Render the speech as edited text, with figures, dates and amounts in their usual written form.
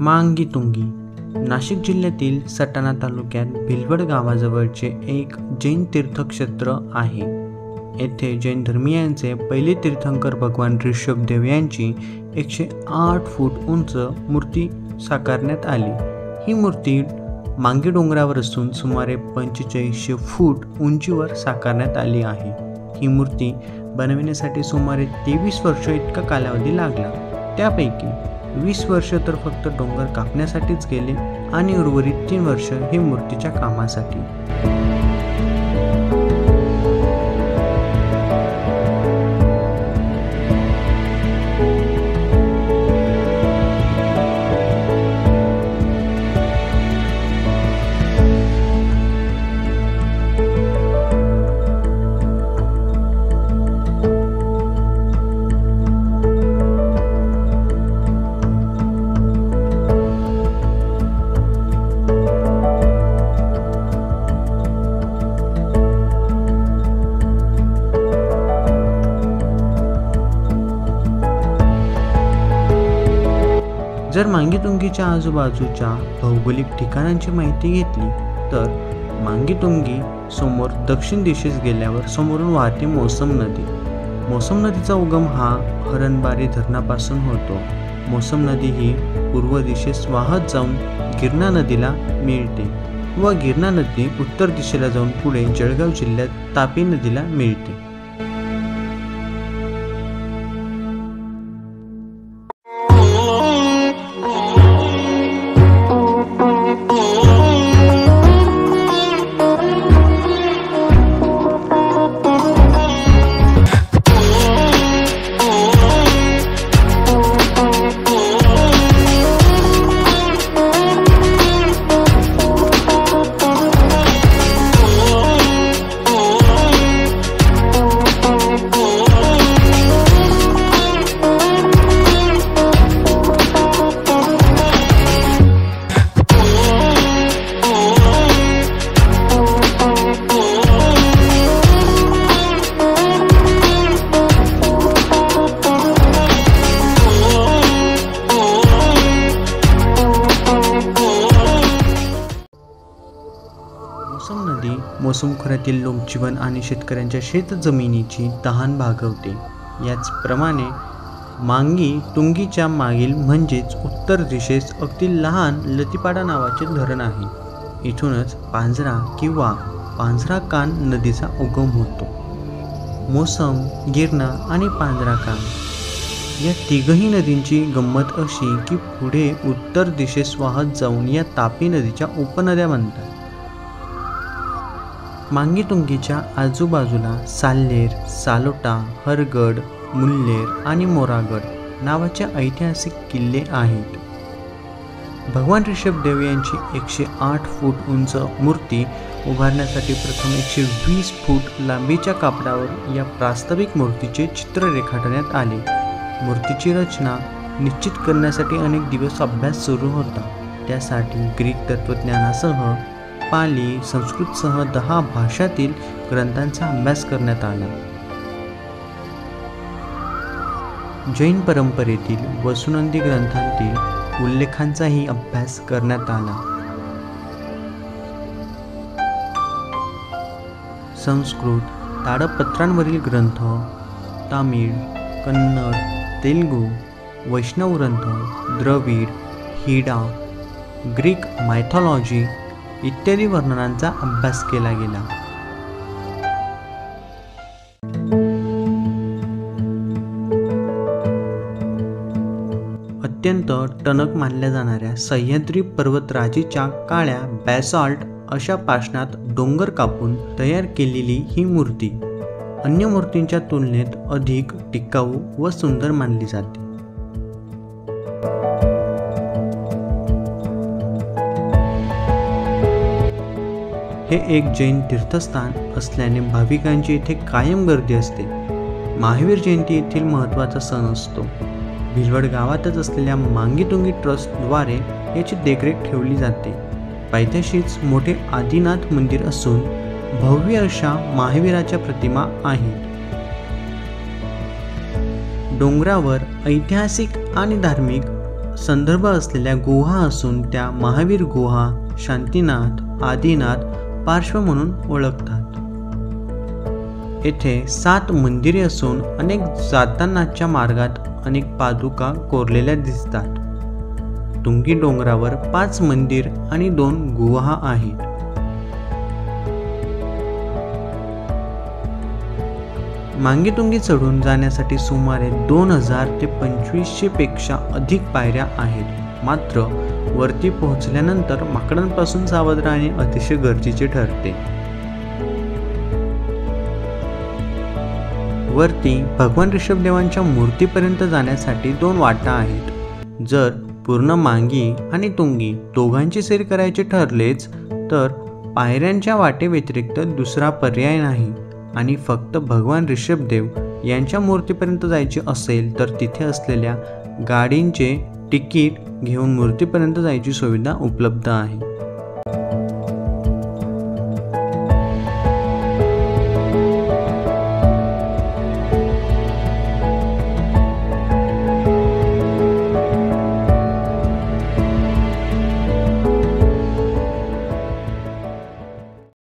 मांगी तुंगी नाशिक जिल्ह्यातील सटाणा तालुक्यात भिलवड गावाजवळचे एक जैन तीर्थक्षेत्र आहे। येथे जैन धर्मीयांचे पहिले तीर्थंकर भगवान ऋषभदेव यांची 108 फूट उंच मूर्ती साकारण्यात आली। ही मूर्ती मांगी डोंगरावर असून सुमारे 4500 फूट उंचीवर साकारण्यात आली आहे। ही मूर्ती बनविण्यासाठी सुमारे 23 वर्ष इतका कालावधी लागला। त्यापैकी 20 वर्ष तर फक्त डोंगर कापण्यासाठीच गेले आणि उर्वरित 3 वर्ष हे मूर्तीच्या कामासाठी। जर मांगी तुंगीच्या आजूबाजूच्या भौगोलिक ठिकाणांची माहिती घेतली तर मांगी तुंगी समोर दक्षिण दिशेस गेल्यावर समोरून वाहते मोसम नदी। मोसम नदीचा उगम हा हरणबारी धरणापासून होतो। मोसम नदी ही पूर्व दिशेस वाहत जाऊन गिरणा नदीला मिळते व गिरणा नदी उत्तर दिशेला जाऊन पुढे जळगाव जिल्ह्यात तापी नदीला मिळते। मोसम नदी मोसम खोऱ्यातील लोकजीवन आणि शेतकऱ्यांच्या शेतजमिनीची तहान भागवते। याचप्रमाणे मांगी तुंगीच्या मागील म्हणजेच उत्तर दिशेस अगदी लहान लतीपाडा नावाचे धरण आहे। इथूनच पांझरा किंवा पांझरा कान नदीचा उगम होतो। मोसम, गिरणा आणि पांझरा कान या तिघही नदींची गंमत अशी की पुढे उत्तर दिशेस वाहत जाऊन या तापी नदीच्या उपनद्या बनतात। मांगी तुंगीच्या आजूबाजूला साल्हेर, सालोटा, हरगड, मुल्हेर आणि मोरागड नावाचे ऐतिहासिक किल्ले आहेत। भगवान ऋषभदेव यांची 108 फूट उंच मूर्ती उभारण्यासाठी प्रथम 120 फूट लांबीच्या कापडावर या प्रास्ताविक मूर्तीचे चित्र रेखाटण्यात आले। मूर्तीची रचना निश्चित करण्यासाठी अनेक दिवस अभ्यास सुरू होता। त्यासाठी ग्रीक तत्त्वज्ञानासह पाली, संस्कृतसह 10 भाषातील ग्रंथांचा अभ्यास करण्यात आला। जैन परंपरेतील वसुनंदी ग्रंथांतील उल्लेखांचाही अभ्यास करण्यात आला। संस्कृत ताडपत्रांवरील ग्रंथ, तामिळ, कन्नड, तेलुगू, वैष्णव ग्रंथ, द्रविड, हिडा, ग्रीक मायथॉलॉजी इत्यादी वर्णनांचा अभ्यास केला गेला। अत्यंत टणक मानल्या जाणाऱ्या सह्याद्री पर्वतराजीच्या काळ्या बॅसॉल्ट अशा पाषाणात डोंगर कापून तयार केलेली ही मूर्ती अन्य मूर्तींच्या तुलनेत अधिक टिकाऊ व सुंदर मानली जाते। हे एक जैन तीर्थस्थान असल्याने भाविकांची इथे कायम गर्दी असते। महावीर जयंती येथील महत्त्वाचा सण असतो। भिलवड गावातच असलेल्या मांगीतुंगी ट्रस्टद्वारे याची देखरेख ठेवली जाते। पायथ्याशीच मोठे आदिनाथ मंदिर असून भव्य अशा महावीराच्या प्रतिमा आहेत। डोंगरावर ऐतिहासिक आणि धार्मिक संदर्भ असलेल्या गुहा असून त्या महावीर गुहा, शांतीनाथ, आदिनाथ पार्श्व म्हणून ओळखतात। येथे 7 मंदिरे असून अनेक जातानाच्या मार्गात अनेक पादुका कोरलेल्या दिसतात। तुंगी डोंगरावर 5 मंदिर आणि 2 गुहा आहेत। मांगीतुंगी चढून जाण्यासाठी सुमारे 2000 ते 2500 पेक्षा अधिक पायऱ्या आहेत। मात्र वरती पोहोचल्यानंतर माकडांपासून सावध राहणे अतिशय गरजेचे ठरते। वरती भगवान ऋषभदेवांच्या मूर्तीपर्यंत जाण्यासाठी 2 वाटा आहेत। जर पूर्ण मांगी आणि तुंगी दोघांची सैर करायचे ठरलेच तर पायऱ्यांच्या वाटे व्यतिरिक्त दुसरा पर्याय नाही आणि फक्त भगवान ऋषभदेव यांच्या मूर्तीपर्यंत जायचे असेल तर तिथे असलेल्या गाडींचे तिकीट घेऊन मूर्तीपर्यंत जायची सुविधा उपलब्ध आहे।